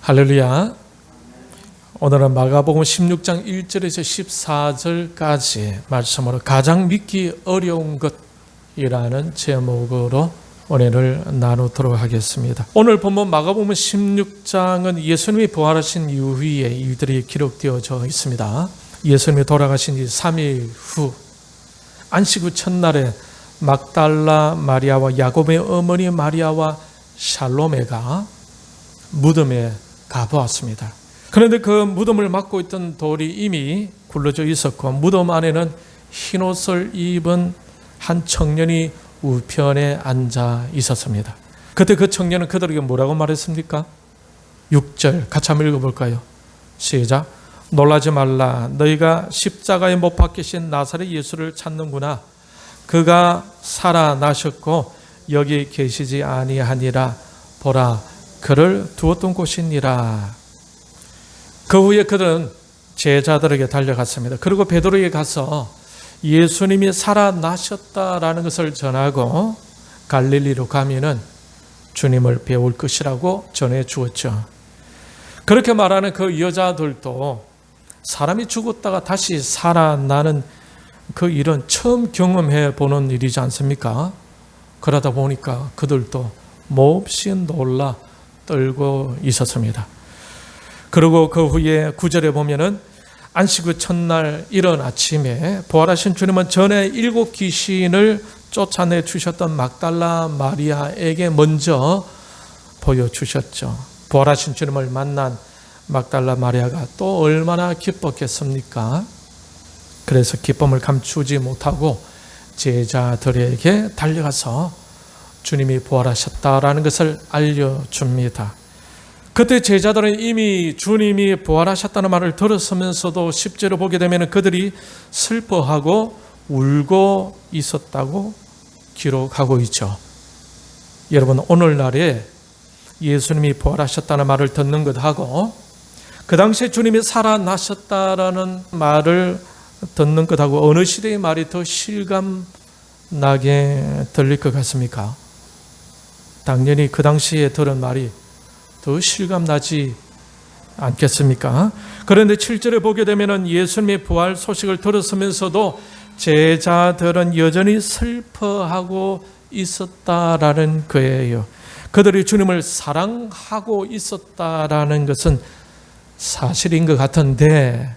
할렐루야. 오늘은 마가복음 16장 1절에서 14절까지 말씀으로 가장 믿기 어려운 것이라는 제목으로 은혜를 나누도록 하겠습니다. 오늘 본문 마가복음 16장은 예수님이 부활하신 이후에 이들이 기록되어져 있습니다. 예수님이 돌아가신 지 3일 후 안식 후 첫날에 막달라 마리아와 야곱의 어머니 마리아와 살로메가 무덤에 가보았습니다. 그런데 그 무덤을 막고 있던 돌이 이미 굴러져 있었고 무덤 안에는 흰옷을 입은 한 청년이 우편에 앉아 있었습니다. 그때 그 청년은 그들에게 뭐라고 말했습니까? 6절 같이 한번 읽어볼까요? 시작. 놀라지 말라. 너희가 십자가에 못 박히신 나사렛 예수를 찾는구나. 그가 살아나셨고 여기 계시지 아니하니라. 보라, 그를 두었던 곳이니라. 그 후에 그들은 제자들에게 달려갔습니다. 그리고 베드로에게 가서 예수님이 살아나셨다라는 것을 전하고 갈릴리로 가면은 주님을 배울 것이라고 전해 주었죠. 그렇게 말하는 그 여자들도 사람이 죽었다가 다시 살아나는 그 일은 처음 경험해 보는 일이지 않습니까? 그러다 보니까 그들도 몹시 놀라 떨고 있었습니다. 그리고 그 후에 9절에 보면은 안식 후 첫날 이른 아침에 부활하신 주님은 전에 7 귀신을 쫓아내 주셨던 막달라 마리아에게 먼저 보여주셨죠. 부활하신 주님을 만난 막달라 마리아가 또 얼마나 기뻤겠습니까? 그래서 기쁨을 감추지 못하고 제자들에게 달려가서 주님이 부활하셨다라는 것을 알려줍니다. 그때 제자들은 이미 주님이 부활하셨다는 말을 들었으면서도 10절을 보게 되면 그들이 슬퍼하고 울고 있었다고 기록하고 있죠. 여러분, 오늘날에 예수님이 부활하셨다는 말을 듣는 것하고 그 당시에 주님이 살아나셨다라는 말을 듣는 것하고 어느 시대의 말이 더 실감나게 들릴 것 같습니까? 당연히 그 당시에 들은 말이 더 실감나지 않겠습니까? 그런데 7절에 보게 되면 예수님의 부활 소식을 들었으면서도 제자들은 여전히 슬퍼하고 있었다라는 거예요. 그들이 주님을 사랑하고 있었다라는 것은 사실인 것 같은데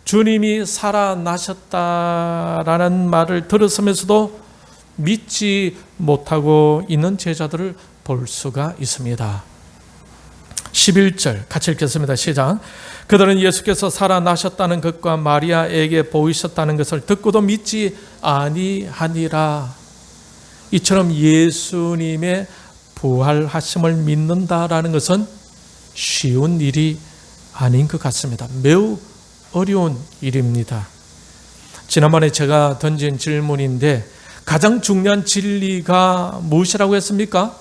주님이 살아나셨다라는 말을 들었으면서도 믿지 못하고 있는 제자들을 볼 수가 있습니다. 11절 같이 읽겠습니다. 시작. 그들은 예수께서 살아나셨다는 것과 마리아에게 보이셨다는 것을 듣고도 믿지 아니하니라. 이처럼 예수님의 부활하심을 믿는다라는 것은 쉬운 일이 아닌 것 같습니다. 매우 어려운 일입니다. 지난번에 제가 던진 질문인데 가장 중요한 진리가 무엇이라고 했습니까?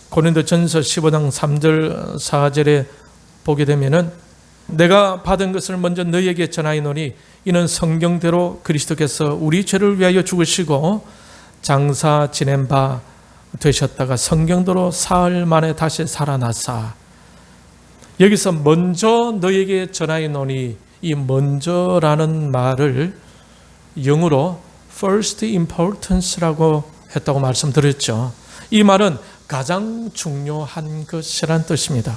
고린도전서 15장 3절 4절에 보게 되면은 내가 받은 것을 먼저 너희에게 전하노니 이는 성경대로 그리스도께서 우리 죄를 위하여 죽으시고 장사 지낸 바 되셨다가 성경대로 사흘 만에 다시 살아나사. 여기서 먼저 너희에게 전하노니 이 먼저라는 말을 영어로 first importance라고 했다고 말씀드렸죠. 이 말은 가장 중요한 것이란 뜻입니다.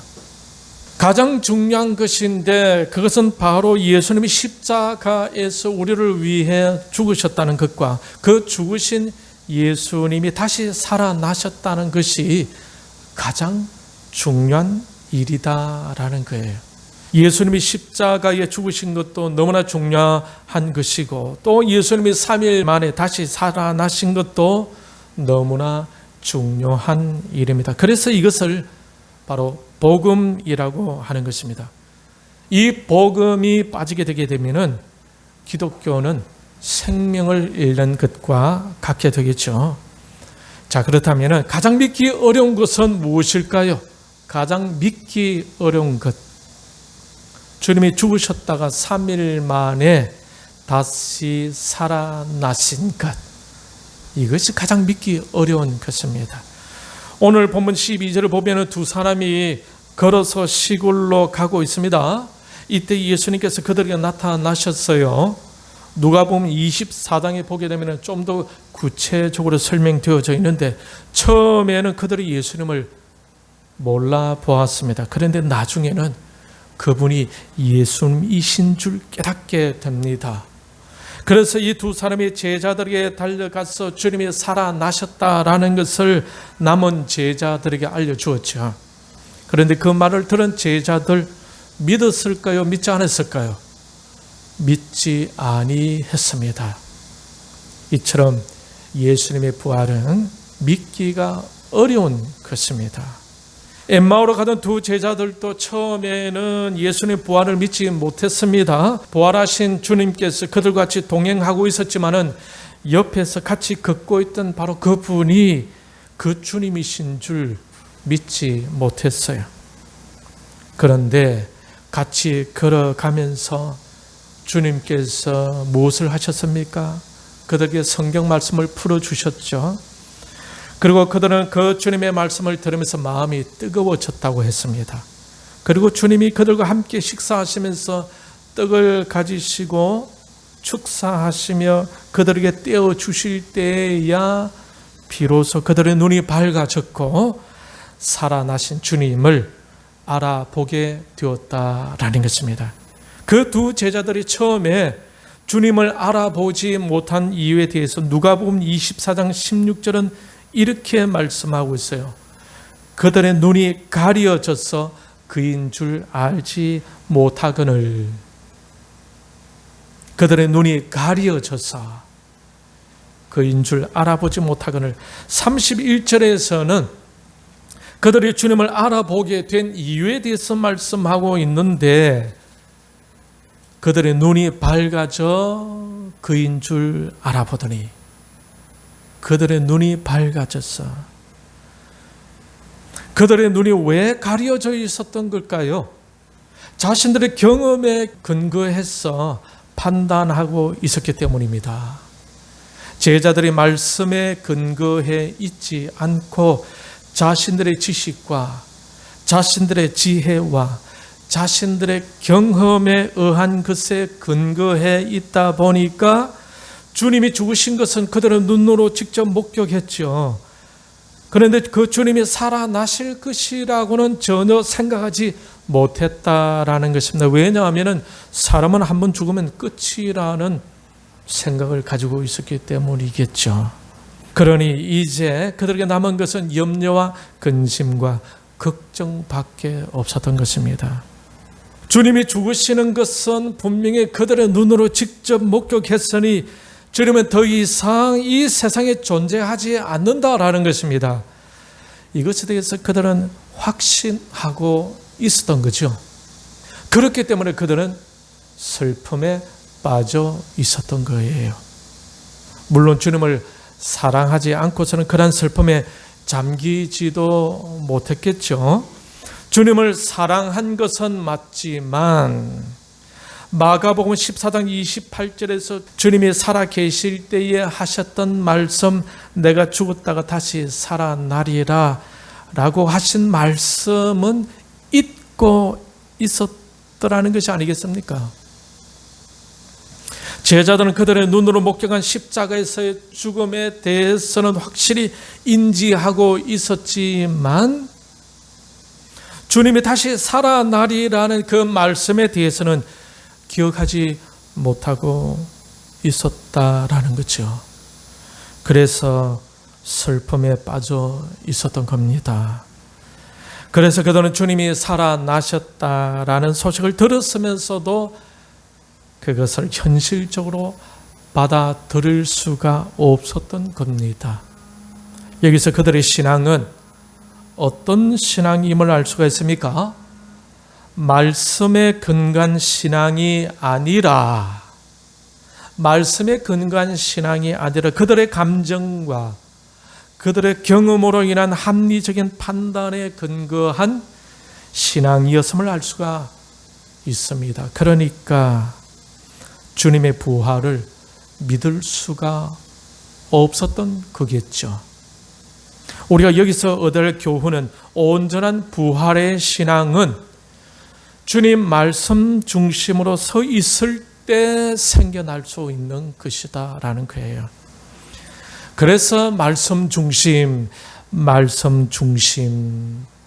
가장 중요한 것인데 그것은 바로 예수님이 십자가에서 우리를 위해 죽으셨다는 것과 그 죽으신 예수님이 다시 살아나셨다는 것이 가장 중요한 일이다라는 거예요. 예수님이 십자가에 죽으신 것도 너무나 중요한 것이고 또 예수님이 3일 만에 다시 살아나신 것도 너무나 중요한 일입니다. 그래서 이것을 바로 복음이라고 하는 것입니다. 이 복음이 빠지게 되게 되면은 기독교는 생명을 잃는 것과 같게 되겠죠. 자, 그렇다면은 가장 믿기 어려운 것은 무엇일까요? 가장 믿기 어려운 것. 주님이 죽으셨다가 3일 만에 다시 살아나신 것. 이것이 가장 믿기 어려운 것입니다. 오늘 본문 12절을 보면 두 사람이 걸어서 시골로 가고 있습니다. 이때 예수님께서 그들에게 나타나셨어요. 누가복음 24장에 보게 되면 좀 더 구체적으로 설명되어져 있는데, 처음에는 그들이 예수님을 몰라 보았습니다. 그런데 나중에는 그분이 예수님이신 줄 깨닫게 됩니다. 그래서 이 두 사람이 제자들에게 달려가서 주님이 살아나셨다라는 것을 남은 제자들에게 알려주었죠. 그런데 그 말을 들은 제자들 믿었을까요? 믿지 않았을까요? 믿지 아니했습니다. 이처럼 예수님의 부활은 믿기가 어려운 것입니다. 엠마오로 가던 두 제자들도 처음에는 예수님의 부활을 믿지 못했습니다. 부활하신 주님께서 그들과 같이 동행하고 있었지만은 옆에서 같이 걷고 있던 바로 그분이 그 주님이신 줄 믿지 못했어요. 그런데 같이 걸어가면서 주님께서 무엇을 하셨습니까? 그들에게 성경 말씀을 풀어주셨죠. 그리고 그들은 그 주님의 말씀을 들으면서 마음이 뜨거워졌다고 했습니다. 그리고 주님이 그들과 함께 식사하시면서 떡을 가지시고 축사하시며 그들에게 떼어주실 때야 비로소 그들의 눈이 밝아졌고 살아나신 주님을 알아보게 되었다라는 것입니다. 그 두 제자들이 처음에 주님을 알아보지 못한 이유에 대해서 누가복음 24장 16절은 이렇게 말씀하고 있어요. 그들의 눈이 가려져서 그인 줄 알지 못하거늘. 그들의 눈이 가려져서 그인 줄 알아보지 못하거늘. 31절에서는 그들이 주님을 알아보게 된 이유에 대해서 말씀하고 있는데, 그들의 눈이 밝아져 그인 줄 알아보더니, 그들의 눈이 밝아졌어. 그들의 눈이 왜 가려져 있었던 걸까요? 자신들의 경험에 근거해서 판단하고 있었기 때문입니다. 제자들이 말씀에 근거해 있지 않고 자신들의 지식과 자신들의 지혜와 자신들의 경험에 의한 것에 근거해 있다 보니까 주님이 죽으신 것은 그들은 눈으로 직접 목격했죠. 그런데 그 주님이 살아나실 것이라고는 전혀 생각하지 못했다라는 것입니다. 왜냐하면 사람은 한 번 죽으면 끝이라는 생각을 가지고 있었기 때문이겠죠. 그러니 이제 그들에게 남은 것은 염려와 근심과 걱정밖에 없었던 것입니다. 주님이 죽으시는 것은 분명히 그들의 눈으로 직접 목격했으니 주님은 더 이상 이 세상에 존재하지 않는다라는 것입니다. 이것에 대해서 그들은 확신하고 있었던 거죠. 그렇기 때문에 그들은 슬픔에 빠져 있었던 거예요. 물론 주님을 사랑하지 않고서는 그런 슬픔에 잠기지도 못했겠죠. 주님을 사랑한 것은 맞지만 마가복음 14장 28절에서 주님이 살아 계실 때에 하셨던 말씀, 내가 죽었다가 다시 살아나리라 라고 하신 말씀은 잊고 있었더라는 것이 아니겠습니까? 제자들은 그들의 눈으로 목격한 십자가에서의 죽음에 대해서는 확실히 인지하고 있었지만 주님이 다시 살아나리라는 그 말씀에 대해서는 기억하지 못하고 있었다라는 거죠. 그래서 슬픔에 빠져 있었던 겁니다. 그래서 그들은 주님이 살아나셨다라는 소식을 들었으면서도 그것을 현실적으로 받아들일 수가 없었던 겁니다. 여기서 그들의 신앙은 어떤 신앙임을 알 수가 있습니까? 말씀에 근거한 신앙이 아니라, 말씀에 근거한 신앙이 아니라 그들의 감정과 그들의 경험으로 인한 합리적인 판단에 근거한 신앙이었음을 알 수가 있습니다. 그러니까 주님의 부활을 믿을 수가 없었던 거겠죠. 우리가 여기서 얻을 교훈은 온전한 부활의 신앙은 주님 말씀 중심으로 서 있을 때 생겨날 수 있는 것이다 라는 거예요. 그래서 말씀 중심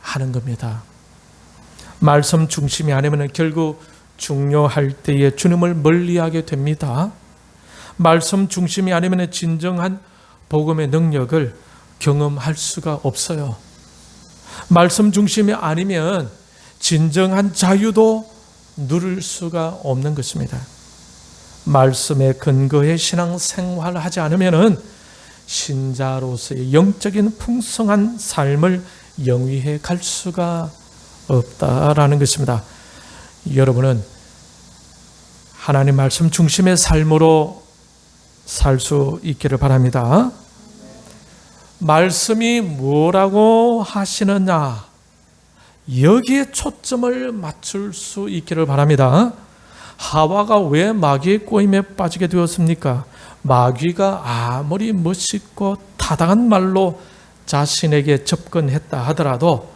하는 겁니다. 말씀 중심이 아니면 결국 중요할 때에 주님을 멀리하게 됩니다. 말씀 중심이 아니면 진정한 복음의 능력을 경험할 수가 없어요. 말씀 중심이 아니면 진정한 자유도 누릴 수가 없는 것입니다. 말씀에 근거해 신앙생활을 하지 않으면 신자로서의 영적인 풍성한 삶을 영위해 갈 수가 없다라는 것입니다. 여러분은 하나님 말씀 중심의 삶으로 살 수 있기를 바랍니다. 말씀이 뭐라고 하시느냐, 여기에 초점을 맞출 수 있기를 바랍니다. 하와가 왜 마귀의 꼬임에 빠지게 되었습니까? 마귀가 아무리 멋있고 타당한 말로 자신에게 접근했다 하더라도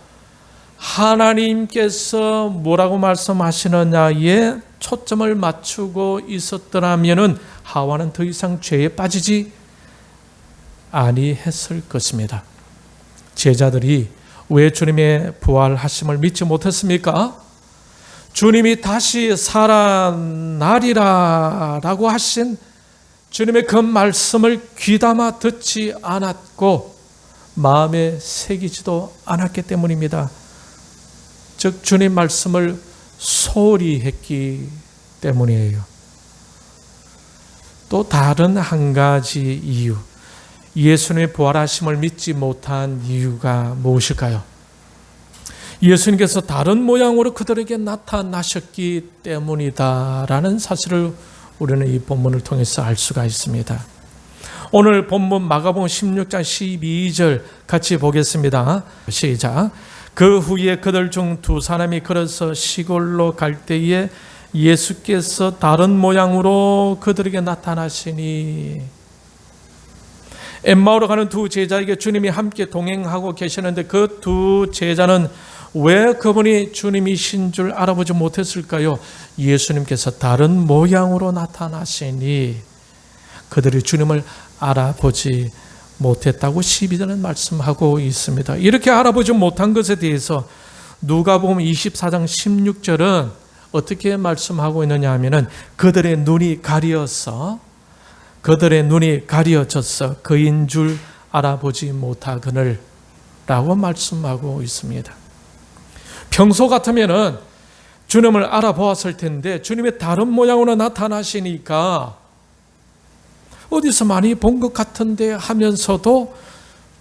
하나님께서 뭐라고 말씀하시느냐에 초점을 맞추고 있었더라면 하와는 더 이상 죄에 빠지지 아니했을 것입니다. 제자들이 왜 주님의 부활하심을 믿지 못했습니까? 주님이 다시 살아나리라 라고 하신 주님의 그 말씀을 귀담아 듣지 않았고 마음에 새기지도 않았기 때문입니다. 즉 주님 말씀을 소홀히 했기 때문이에요. 또 다른 한 가지 이유, 예수님의 부활하심을 믿지 못한 이유가 무엇일까요? 예수님께서 다른 모양으로 그들에게 나타나셨기 때문이다라는 사실을 우리는 이 본문을 통해서 알 수가 있습니다. 오늘 본문 마가복음 16장 12절 같이 보겠습니다. 시작. 그 후에 그들 중 두 사람이 걸어서 시골로 갈 때에 예수께서 다른 모양으로 그들에게 나타나시니, 엠마오로 가는 두 제자에게 주님이 함께 동행하고 계시는데 그 두 제자는 왜 그분이 주님이신 줄 알아보지 못했을까요? 예수님께서 다른 모양으로 나타나시니 그들이 주님을 알아보지 못했다고 12절은 말씀하고 있습니다. 이렇게 알아보지 못한 것에 대해서 누가복음 24장 16절은 어떻게 말씀하고 있느냐 하면은 그들의 눈이 가려져서 그인 줄 알아보지 못하거늘 라고 말씀하고 있습니다. 평소 같으면은 주님을 알아보았을 텐데 주님의 다른 모양으로 나타나시니까 어디서 많이 본 것 같은데 하면서도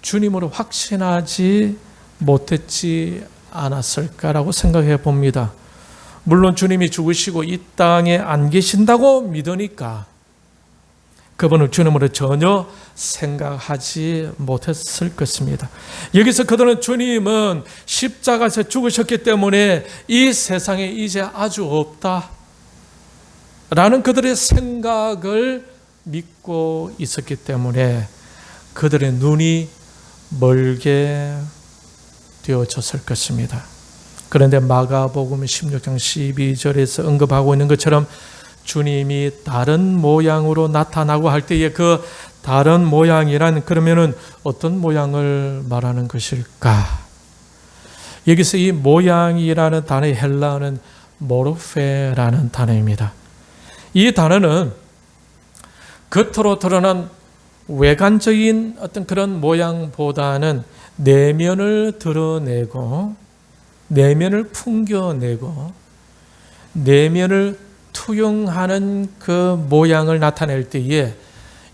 주님으로 확신하지 못했지 않았을까라고 생각해 봅니다. 물론 주님이 죽으시고 이 땅에 안 계신다고 믿으니까 그분을 주님으로 전혀 생각하지 못했을 것입니다. 여기서 그들은 주님은 십자가에서 죽으셨기 때문에 이 세상에 이제 아주 없다 라는 그들의 생각을 믿고 있었기 때문에 그들의 눈이 멀게 되어졌을 것입니다. 그런데 마가복음 16장 12절에서 언급하고 있는 것처럼 주님이 다른 모양으로 나타나고 할 때에 그 다른 모양이란 그러면은 어떤 모양을 말하는 것일까? 여기서 이 모양이라는 단어의 헬라어는 모르페라는 단어입니다. 이 단어는 겉으로 드러난 외관적인 어떤 그런 모양보다는 내면을 드러내고 내면을 풍겨내고 내면을 투영하는 그 모양을 나타낼 때에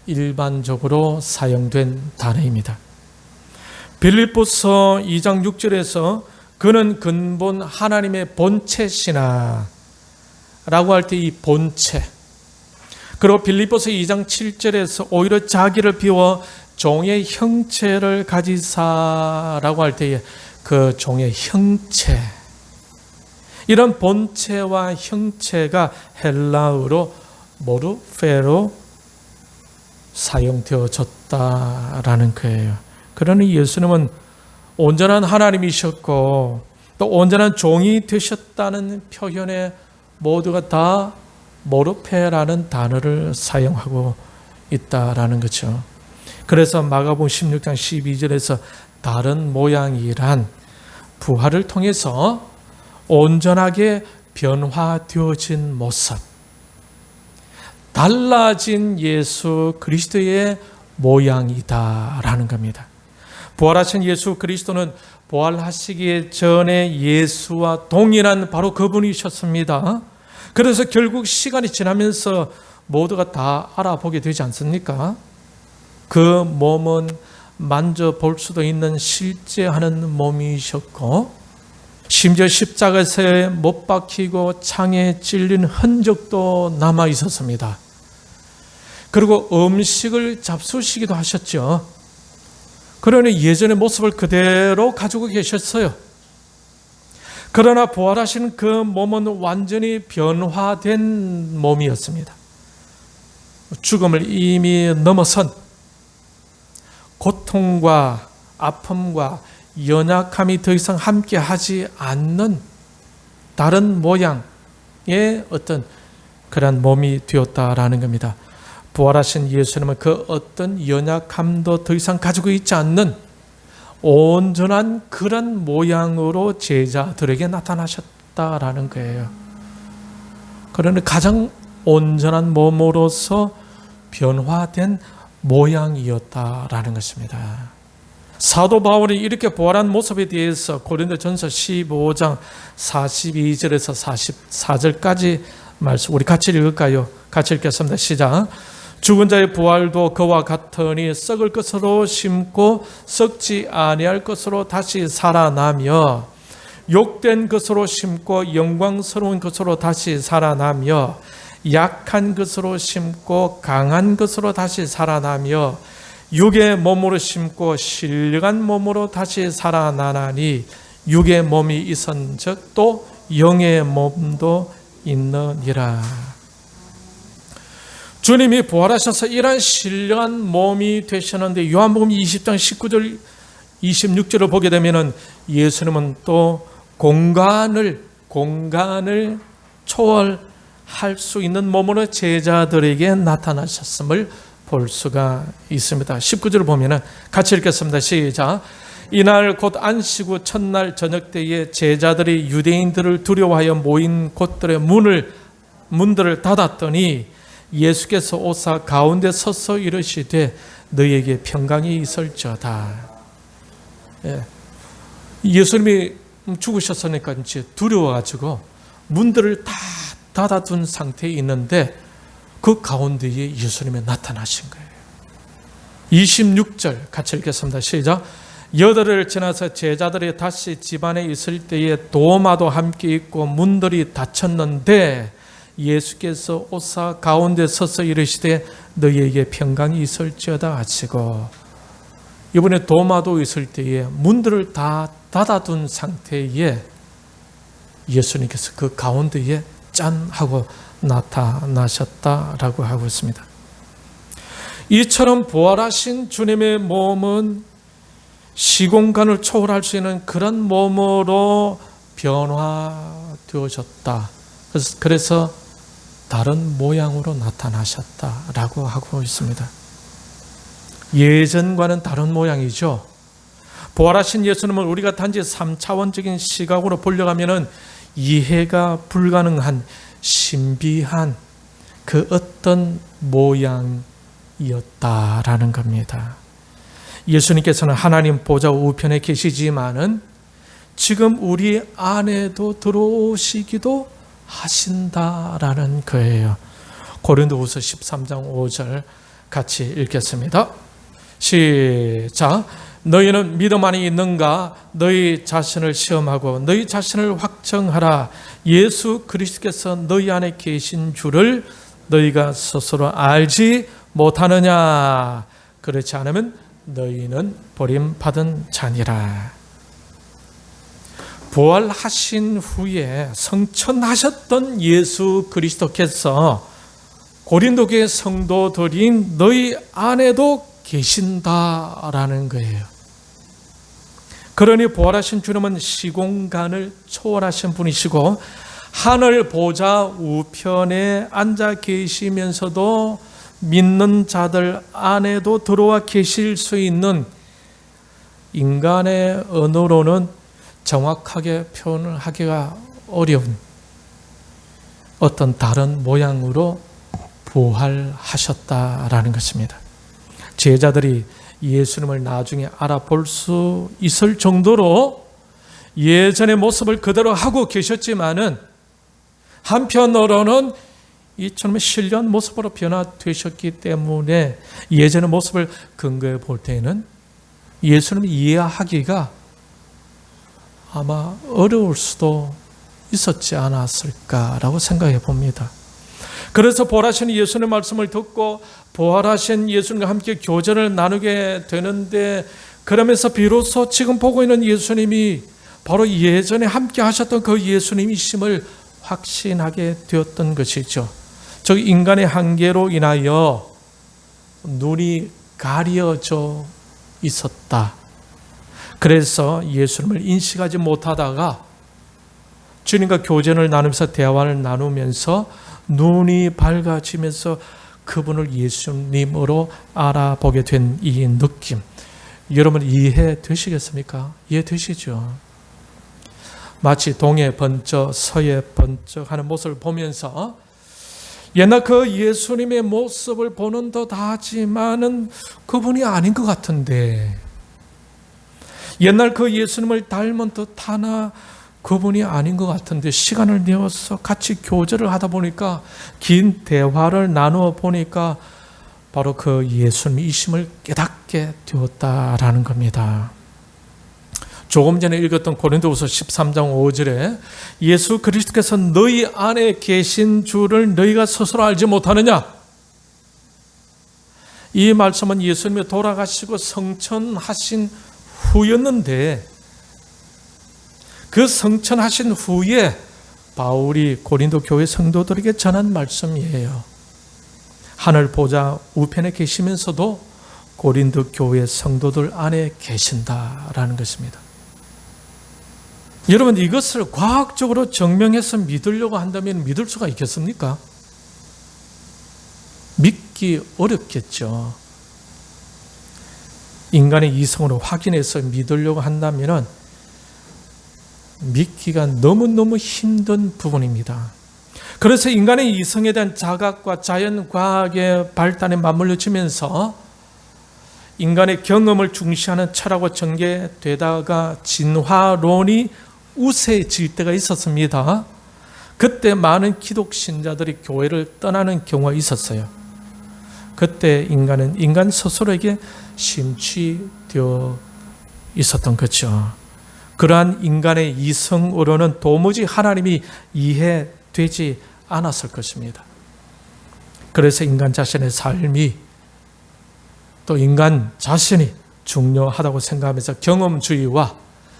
일반적으로 사용된 단어입니다. 빌립보서 2장 6절에서 그는 근본 하나님의 본체시나 라고 할 때 이 본체, 그리고 빌립보서 2장 7절에서 오히려 자기를 비워 종의 형체를 가지사라고 할 때에 그 종의 형체, 이런 본체와 형체가 헬라어로 모르페로 사용되어졌다라는 거예요. 그러니 예수님은 온전한 하나님이셨고 또 온전한 종이 되셨다는 표현에 모두가 다 모르페라는 단어를 사용하고 있다라는 거죠. 그래서 마가복음 16장 12절에서 다른 모양이란 부활을 통해서 온전하게 변화되어진 모습, 달라진 예수 그리스도의 모양이다라는 겁니다. 부활하신 예수 그리스도는 부활하시기 전에 예수와 동일한 바로 그분이셨습니다. 그래서 결국 시간이 지나면서 모두가 다 알아보게 되지 않습니까? 그 몸은 만져볼 수도 있는 실제하는 몸이셨고 심지어 십자가에 못 박히고 창에 찔린 흔적도 남아 있었습니다. 그리고 음식을 잡수시기도 하셨죠. 그러니 예전의 모습을 그대로 가지고 계셨어요. 그러나 부활하신 그 몸은 완전히 변화된 몸이었습니다. 죽음을 이미 넘어선 고통과 아픔과 연약함이 더 이상 함께하지 않는 다른 모양의 어떤 그런 몸이 되었다라는 겁니다. 부활하신 예수님은 그 어떤 연약함도 더 이상 가지고 있지 않는 온전한 그런 모양으로 제자들에게 나타나셨다라는 거예요. 그러니 가장 온전한 몸으로서 변화된 모양이었다라는 것입니다. 사도 바울이 이렇게 부활한 모습에 대해서 고린도전서 15장 42절에서 44절까지 말씀 우리 같이 읽을까요? 같이 읽겠습니다. 시작. 죽은 자의 부활도 그와 같으니 썩을 것으로 심고 썩지 아니할 것으로 다시 살아나며 욕된 것으로 심고 영광스러운 것으로 다시 살아나며 약한 것으로 심고 강한 것으로 다시 살아나며 육의 몸으로 심고 신령한 몸으로 다시 살아나나니 육의 몸이 있은즉 또 영의 몸도 있느니라. 주님이 부활하셔서 이러한 신령한 몸이 되셨는데 요한복음 20장 19절 26절을 보게 되면 예수님은 또 공간을 초월할 수 있는 몸으로 제자들에게 나타나셨음을 볼 수가 있습니다. 19절을 보면 같이 읽겠습니다. 시작. 이날 곧 안식 후 첫날 저녁 때에 제자들이 유대인들을 두려워하여 모인 곳들의 문들을 닫았더니 예수께서 오사 가운데 서서 이르시되 너희에게 평강이 있을지어다. 예수님이 죽으셨으니까 이제 두려워가지고 문들을 다 닫아둔 상태에 있는데 그 가운데에 예수님이 나타나신 거예요. 26절 같이 읽겠습니다. 시작. 8일을 지나서 제자들이 다시 집안에 있을 때에 도마도 함께 있고 문들이 닫혔는데 예수께서 오사 가운데 서서 이르시되 너희에게 평강이 있을지어다 하시고 이번에 도마도 있을 때에 문들을 다 닫아둔 상태에 예수님께서 그 가운데에 짠 하고 나타나셨다라고 하고 있습니다. 이처럼 부활하신 주님의 몸은 시공간을 초월할 수 있는 그런 몸으로 변화되어졌다. 그래서 다른 모양으로 나타나셨다라고 하고 있습니다. 예전과는 다른 모양이죠. 부활하신 예수님을 우리가 단지 3차원적인 시각으로 보려고 하면 이해가 불가능한 신비한 그 어떤 모양이었다라는 겁니다. 예수님께서는 하나님 보좌 우편에 계시지만은 지금 우리 안에도 들어오시기도 하신다라는 거예요. 고린도후서 13장 5절 같이 읽겠습니다. 시작. 너희는 믿음 안에 있는가? 너희 자신을 시험하고 너희 자신을 확정하라. 예수 그리스도께서 너희 안에 계신 줄을 너희가 스스로 알지 못하느냐? 그렇지 않으면 너희는 버림받은 자니라. 부활하신 후에 성천하셨던 예수 그리스도께서 고린도교의 성도들인 너희 안에도 계신다라는 거예요. 그러니 부활하신 주님은 시공간을 초월하신 분이시고 하늘 보좌 우편에 앉아 계시면서도 믿는 자들 안에도 들어와 계실 수 있는 인간의 언어로는 정확하게 표현을 하기가 어려운 어떤 다른 모양으로 부활하셨다라는 것입니다. 제자들이 예수님을 나중에 알아볼 수 있을 정도로 예전의 모습을 그대로 하고 계셨지만은 한편으로는 이처럼 신령 모습으로 변화되셨기 때문에 예전의 모습을 근거해 볼 때는 예수님을 이해하기가 아마 어려울 수도 있었지 않았을까라고 생각해 봅니다. 그래서 부활하신 예수님의 말씀을 듣고 부활하신 예수님과 함께 교제를 나누게 되는데, 그러면서 비로소 지금 보고 있는 예수님이 바로 예전에 함께 하셨던 그 예수님이심을 확신하게 되었던 것이죠. 즉 인간의 한계로 인하여 눈이 가려져 있었다. 그래서 예수님을 인식하지 못하다가 주님과 교제를 나누면서 대화를 나누면서 눈이 밝아지면서 그분을 예수님으로 알아보게 된 이 느낌, 여러분 이해되시겠습니까? 이해되시죠? 마치 동해 번쩍 서해 번쩍 하는 모습을 보면서 옛날 그 예수님의 모습을 보는 듯 하지만은 그분이 아닌 것 같은데, 옛날 그 예수님을 닮은 듯 하나 그분이 아닌 것 같은데, 시간을 내어서 같이 교제를 하다 보니까, 긴 대화를 나누어 보니까 바로 그 예수님이심을 깨닫게 되었다라는 겁니다. 조금 전에 읽었던 고린도후서 13장 5절에 예수 그리스도께서 너희 안에 계신 줄을 너희가 스스로 알지 못하느냐? 이 말씀은 예수님이 돌아가시고 성천하신 후였는데, 그 성천하신 후에 바울이 고린도 교회 성도들에게 전한 말씀이에요. 하늘 보좌 우편에 계시면서도 고린도 교회 성도들 안에 계신다라는 것입니다. 여러분, 이것을 과학적으로 증명해서 믿으려고 한다면 믿을 수가 있겠습니까? 믿기 어렵겠죠. 인간의 이성으로 확인해서 믿으려고 한다면 믿기가 너무너무 힘든 부분입니다. 그래서 인간의 이성에 대한 자각과 자연과학의 발달에 맞물려지면서 인간의 경험을 중시하는 철학으로 전개되다가 진화론이 우세해질 때가 있었습니다. 그때 많은 기독 신자들이 교회를 떠나는 경우가 있었어요. 그때 인간은 인간 스스로에게 심취되어 있었던 거죠. 그러한 인간의 이성으로는 도무지 하나님이 이해되지 않았을 것입니다. 그래서 인간 자신의 삶이, 또 인간 자신이 중요하다고 생각하면서 경험주의와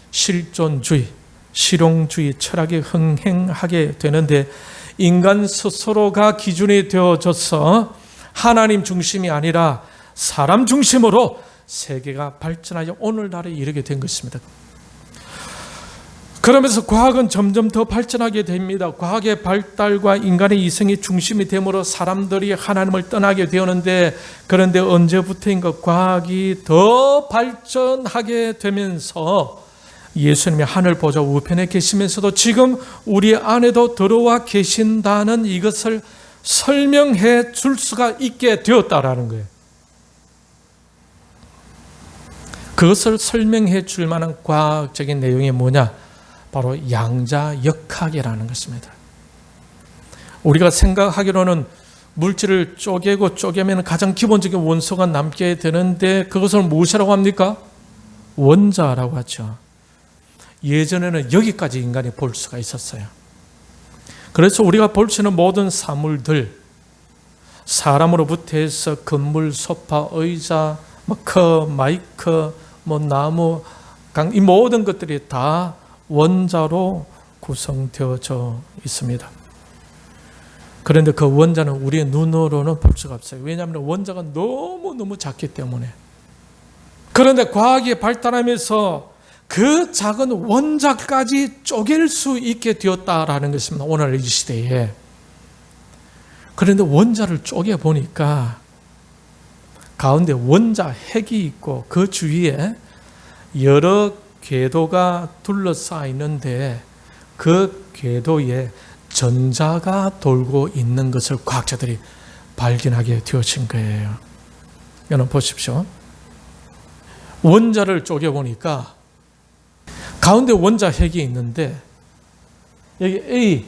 실존주의, 실용주의 철학이 흥행하게 되는데, 인간 스스로가 기준이 되어져서 하나님 중심이 아니라 사람 중심으로 세계가 발전하여 오늘날에 이르게 된 것입니다. 그러면서 과학은 점점 더 발전하게 됩니다. 과학의 발달과 인간의 이성이 중심이 되므로 사람들이 하나님을 떠나게 되었는데, 그런데 언제부터인가 과학이 더 발전하게 되면서 예수님이 하늘 보좌 우편에 계시면서도 지금 우리 안에도 들어와 계신다는 이것을 설명해 줄 수가 있게 되었다라는 거예요. 그것을 설명해 줄 만한 과학적인 내용이 뭐냐? 바로 양자역학이라는 것입니다. 우리가 생각하기로는 물질을 쪼개고 쪼개면 가장 기본적인 원소가 남게 되는데, 그것을 무엇이라고 합니까? 원자라고 하죠. 예전에는 여기까지 인간이 볼 수가 있었어요. 그래서 우리가 볼 수 있는 모든 사물들, 사람으로부터 해서 건물, 소파, 의자, 마이크, 나무, 강, 이 모든 것들이 다 원자로 구성되어져 있습니다. 그런데 그 원자는 우리의 눈으로는 볼 수가 없어요. 왜냐하면 원자가 너무너무 작기 때문에. 그런데 과학이 발달하면서 그 작은 원자까지 쪼갤 수 있게 되었다라는 것입니다. 오늘 이 시대에. 그런데 원자를 쪼개 보니까 가운데 원자 핵이 있고 그 주위에 여러 궤도가 둘러싸여 있는데 그 궤도에 전자가 돌고 있는 것을 과학자들이 발견하게 되어진 거예요. 여러분 보십시오. 원자를 쪼개 보니까 가운데 원자 핵이 있는데 여기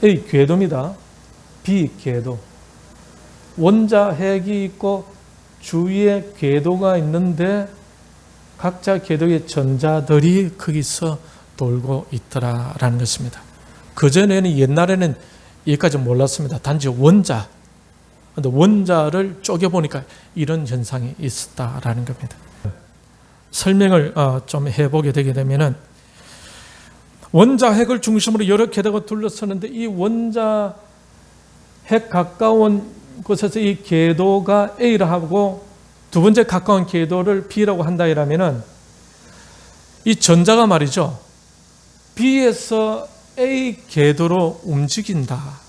A 궤도입니다. B 궤도. 원자 핵이 있고 주위에 궤도가 있는데 각자 궤도의 전자들이 거기서 돌고 있더라라는 것입니다. 그전에는 옛날에는 여기까지 몰랐습니다. 단지 원자. 근데 원자를 쪼개보니까 이런 현상이 있었다라는 겁니다. 설명을 좀 해보게 되게 되면은 원자 핵을 중심으로 여러 궤도가 둘러서는데 이 원자 핵 가까운 곳에서 이 궤도가 A라 하고 두 번째 가까운 궤도를 B라고 한다 이라면은 이 전자가 말이죠. B에서 A 궤도로 움직인다.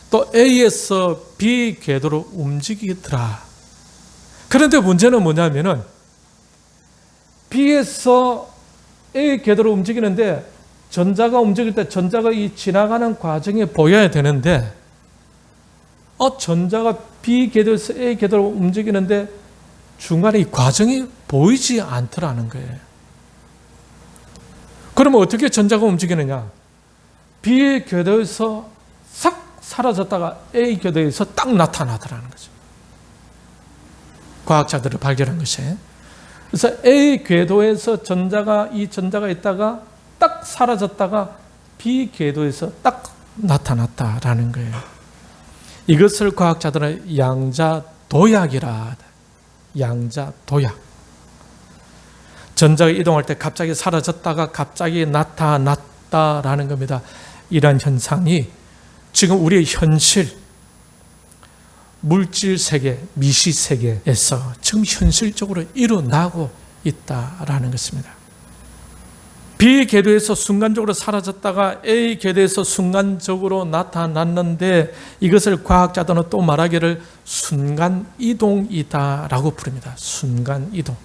또 A에서 B 궤도로 움직이더라. 그런데 문제는 뭐냐면은 B에서 A 궤도로 움직이는데 전자가 움직일 때 전자가 이 지나가는 과정이 보여야 되는데 전자가 B 궤도에서 A 궤도로 움직이는데 중간에 이 과정이 보이지 않더라는 거예요. 그러면 어떻게 전자가 움직이느냐? B 궤도에서 싹 사라졌다가 A 궤도에서 딱 나타나더라는 거죠. 과학자들이 발견한 것이. 그래서 A 궤도에서 이 전자가 있다가 딱 사라졌다가 B 궤도에서 딱 나타났다라는 거예요. 이것을 과학자들은 양자도약이라. 양자도약. 전자가 이동할 때 갑자기 사라졌다가 갑자기 나타났다라는 겁니다. 이러한 현상이 지금 우리의 현실, 물질 세계, 미시 세계에서 지금 현실적으로 일어나고 있다라는 것입니다. B 궤도에서 순간적으로 사라졌다가 A 궤도에서 순간적으로 나타났는데 이것을 과학자들은 또 말하기를 순간이동이다라고 부릅니다. 순간이동.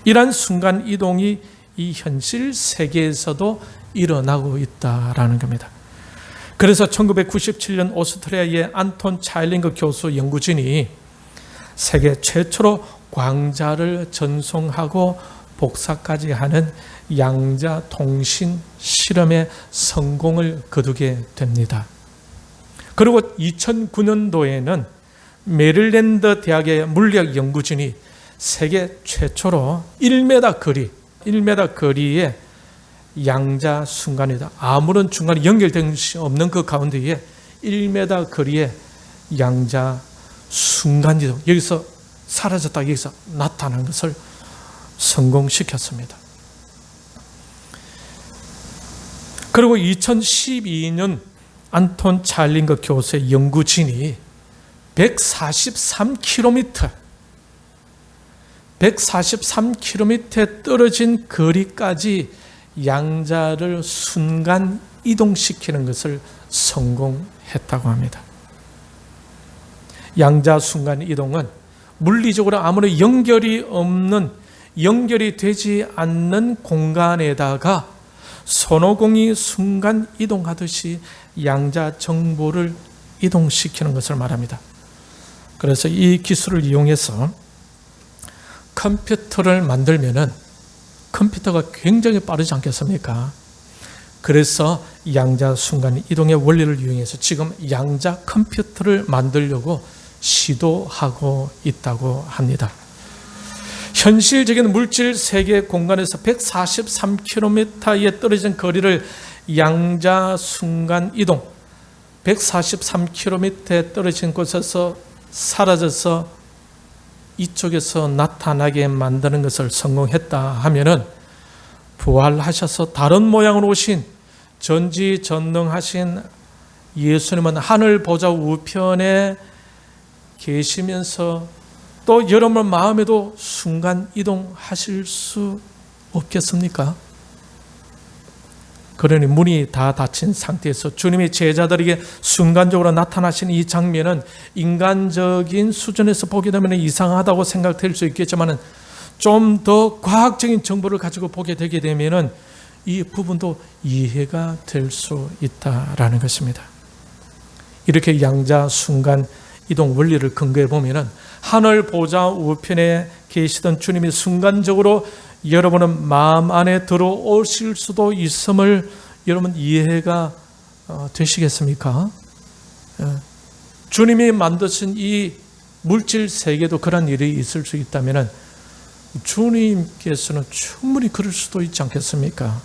이러한 순간이동이 이 현실 세계에서도 일어나고 있다라는 겁니다. 그래서 1997년 오스트리아의 안톤 차일링거 교수 연구진이 세계 최초로 광자를 전송하고 복사까지 하는 양자 통신 실험에 성공을 거두게 됩니다. 그리고 2009년도에는 메릴랜드 대학의 물리학 연구진이 세계 최초로 1m 거리의 양자 순간이다. 아무런 중간에 연결된 것이 없는 그 가운데에 1m 거리의 양자 순간이동. 여기서 사라졌다 여기서 나타난 것을 성공시켰습니다. 그리고 2012년 안톤 차일링거 교수의 연구진이 143km에 떨어진 거리까지 양자를 순간 이동시키는 것을 성공했다고 합니다. 양자 순간 이동은 물리적으로 아무런 연결이 되지 않는 공간에다가 손오공이 순간 이동하듯이 양자 정보를 이동시키는 것을 말합니다. 그래서 이 기술을 이용해서 컴퓨터를 만들면은 컴퓨터가 굉장히 빠르지 않겠습니까? 그래서 양자 순간 이동의 원리를 이용해서 지금 양자 컴퓨터를 만들려고 시도하고 있다고 합니다. 현실적인 물질 세계 공간에서 143km에 떨어진 거리를 양자 순간 이동, 143km에 떨어진 곳에서 사라져서 이쪽에서 나타나게 만드는 것을 성공했다 하면은 부활하셔서 다른 모양으로 오신 전지전능하신 예수님은 하늘 보좌 우편에 계시면서 또 여러분 마음에도 순간 이동하실 수 없겠습니까? 그러니 문이 다 닫힌 상태에서 주님이 제자들에게 순간적으로 나타나신 이 장면은 인간적인 수준에서 보게 되면 이상하다고 생각될 수 있겠지만 좀 더 과학적인 정보를 가지고 보게 되게 되면 이 부분도 이해가 될 수 있다라는 것입니다. 이렇게 양자 순간 이동 원리를 근거해 보면 하늘 보좌 우편에 계시던 주님이 순간적으로 여러분은 마음 안에 들어오실 수도 있음을 여러분 이해가 되시겠습니까? 주님이 만드신 이 물질 세계도 그런 일이 있을 수 있다면 주님께서는 충분히 그럴 수도 있지 않겠습니까?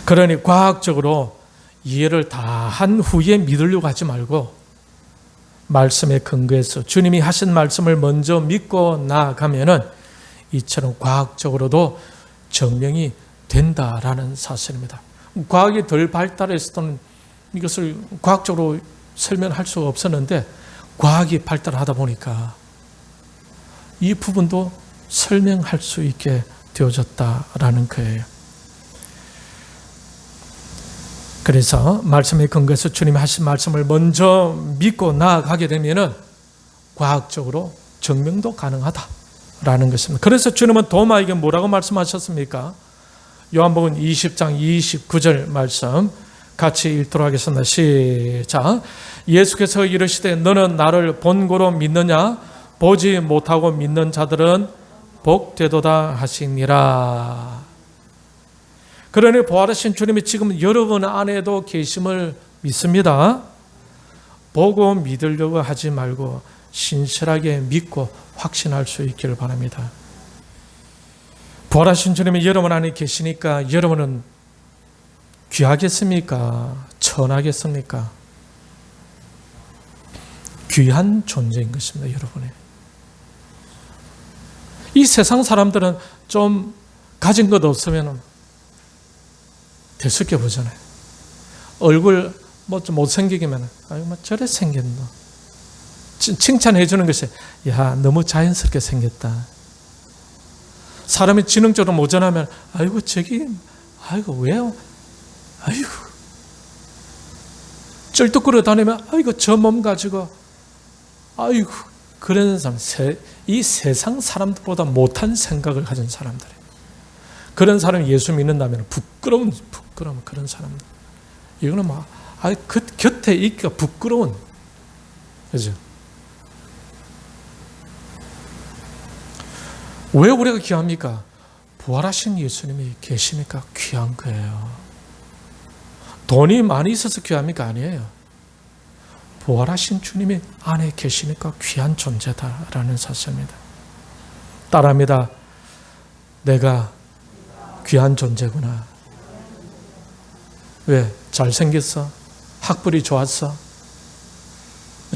그러니 과학적으로 이해를 다 한 후에 믿으려고 하지 말고 말씀에 근거해서 주님이 하신 말씀을 먼저 믿고 나아가면은 이처럼 과학적으로도 증명이 된다라는 사실입니다. 과학이 덜 발달했을 때는 이것을 과학적으로 설명할 수가 없었는데 과학이 발달하다 보니까 이 부분도 설명할 수 있게 되어졌다라는 거예요. 그래서 말씀에 근거해서 주님이 하신 말씀을 먼저 믿고 나아가게 되면은 과학적으로 증명도 가능하다라는 것입니다. 그래서 주님은 도마에게 뭐라고 말씀하셨습니까? 요한복음 20장 29절 말씀 같이 읽도록 하겠습니다. 시작. 예수께서 이르시되 너는 나를 본고로 믿느냐? 보지 못하고 믿는 자들은 복되도다 하시니라. 그러니 부활하신 주님이 지금 여러분 안에도 계심을 믿습니다. 보고 믿으려고 하지 말고 신실하게 믿고 확신할 수 있기를 바랍니다. 부활하신 주님이 여러분 안에 계시니까 여러분은 귀하겠습니까? 천하겠습니까? 귀한 존재인 것입니다, 여러분이. 이 세상 사람들은 좀 가진 것 없으면 대수롭게 보잖아요. 얼굴 뭐 좀 못생기기면 아유 뭐 저래 생겼노. 칭찬해 주는 것이 야 너무 자연스럽게 생겼다. 사람이 지능적으로 모자라면 아이고 저기 아이고 왜요? 아이고 쩔뚝거려 다니면 아이고 저 몸 가지고 아이고 그런 사람 이 세상 사람들보다 못한 생각을 가진 사람들이에요. 그런 사람이 예수 믿는다면 부끄러운 그런 사람들. 이거는 막 그 곁에 있기가 부끄러운, 그죠? 왜 우리가 귀합니까? 부활하신 예수님이 계시니까 귀한 거예요. 돈이 많이 있어서 귀합니까? 아니에요. 부활하신 주님이 안에 계시니까 귀한 존재다라는 사실입니다. 따라합니다. 내가 귀한 존재구나. 왜? 잘생겼어? 학벌이 좋았어?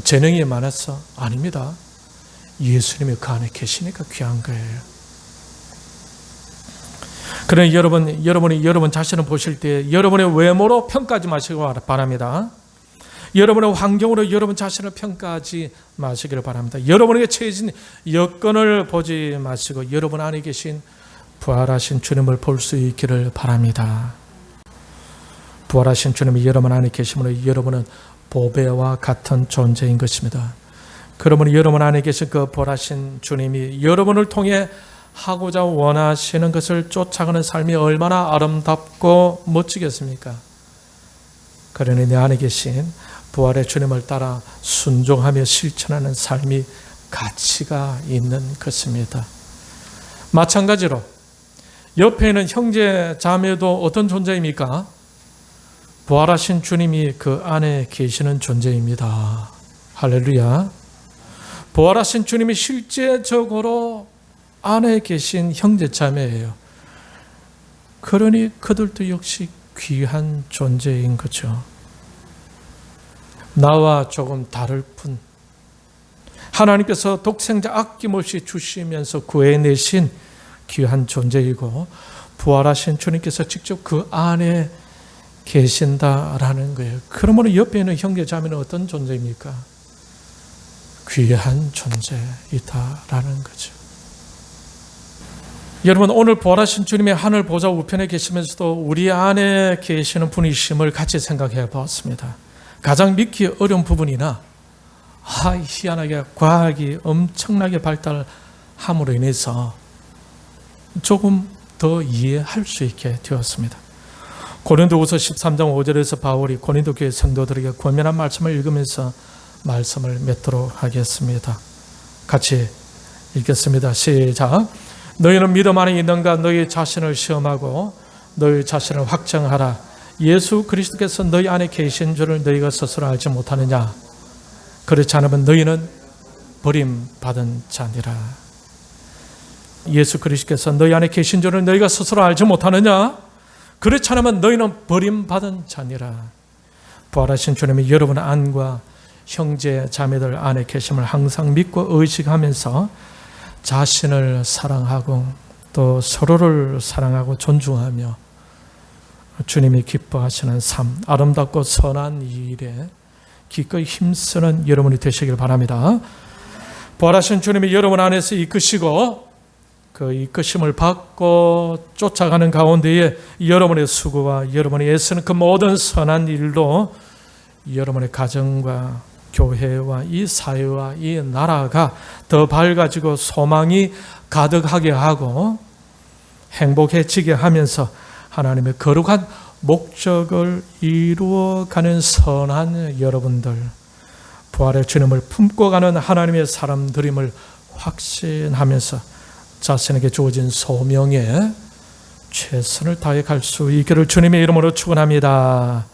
재능이 많았어? 아닙니다. 예수님이 그 안에 계시니까 귀한 거예요. 그러니 여러분이 여러분 자신을 보실 때 여러분의 외모로 평가하지 마시기 바랍니다. 여러분의 환경으로 여러분 자신을 평가하지 마시기를 바랍니다. 여러분에게 처해진 여건을 보지 마시고 여러분 안에 계신 부활하신 주님을 볼 수 있기를 바랍니다. 부활하신 주님이 여러분 안에 계심으로 여러분은 보배와 같은 존재인 것입니다. 그러므로 여러분 안에 계신 그 부활하신 주님이 여러분을 통해 하고자 원하시는 것을 쫓아가는 삶이 얼마나 아름답고 멋지겠습니까? 그러니 내 안에 계신 부활의 주님을 따라 순종하며 실천하는 삶이 가치가 있는 것입니다. 마찬가지로 옆에 있는 형제 자매도 어떤 존재입니까? 부활하신 주님이 그 안에 계시는 존재입니다. 할렐루야. 부활하신 주님이 실제적으로 안에 계신 형제 자매예요. 그러니 그들도 역시 귀한 존재인 거죠. 나와 조금 다를 뿐 하나님께서 독생자 아낌없이 주시면서 구해내신 귀한 존재이고 부활하신 주님께서 직접 그 안에 계신다라는 거예요. 그러므로 옆에 있는 형제 자매는 어떤 존재입니까? 귀한 존재이다라는 거죠. 여러분, 오늘 부활하신 주님의 하늘 보좌 우편에 계시면서도 우리 안에 계시는 분이심을 같이 생각해 보았습니다. 가장 믿기 어려운 부분이나 희한하게 과학이 엄청나게 발달함으로 인해서 조금 더 이해할 수 있게 되었습니다. 고린도후서 13장 5절에서 바울이 고린도 교회 성도들에게 권면한 말씀을 읽으면서 말씀을 맺도록 하겠습니다. 같이 읽겠습니다. 시작. 너희는 믿음 안에 있는가? 너희 자신을 시험하고 너희 자신을 확정하라. 예수 그리스도께서 너희 안에 계신 줄을 너희가 스스로 알지 못하느냐? 그렇지 않으면 너희는 버림받은 자니라. 예수 그리스도께서 너희 안에 계신 줄을 너희가 스스로 알지 못하느냐? 그렇지 않으면 너희는 버림받은 자니라. 부활하신 주님이 여러분 안과 형제 자매들 안에 계심을 항상 믿고 의식하면서 자신을 사랑하고 또 서로를 사랑하고 존중하며 주님이 기뻐하시는 삶, 아름답고 선한 이 일에 기꺼이 힘쓰는 여러분이 되시길 바랍니다. 부활하신 주님이 여러분 안에서 이끄시고 그 이끄심을 받고 쫓아가는 가운데에 여러분의 수고와 여러분이 애쓰는 그 모든 선한 일로 여러분의 가정과 교회와 이 사회와 이 나라가 더 밝아지고 소망이 가득하게 하고 행복해지게 하면서 하나님의 거룩한 목적을 이루어가는 선한 여러분들, 부활의 주님을 품고 가는 하나님의 사람들임을 확신하면서 자신에게 주어진 소명에 최선을 다해 갈 수 있기를 주님의 이름으로 축원합니다.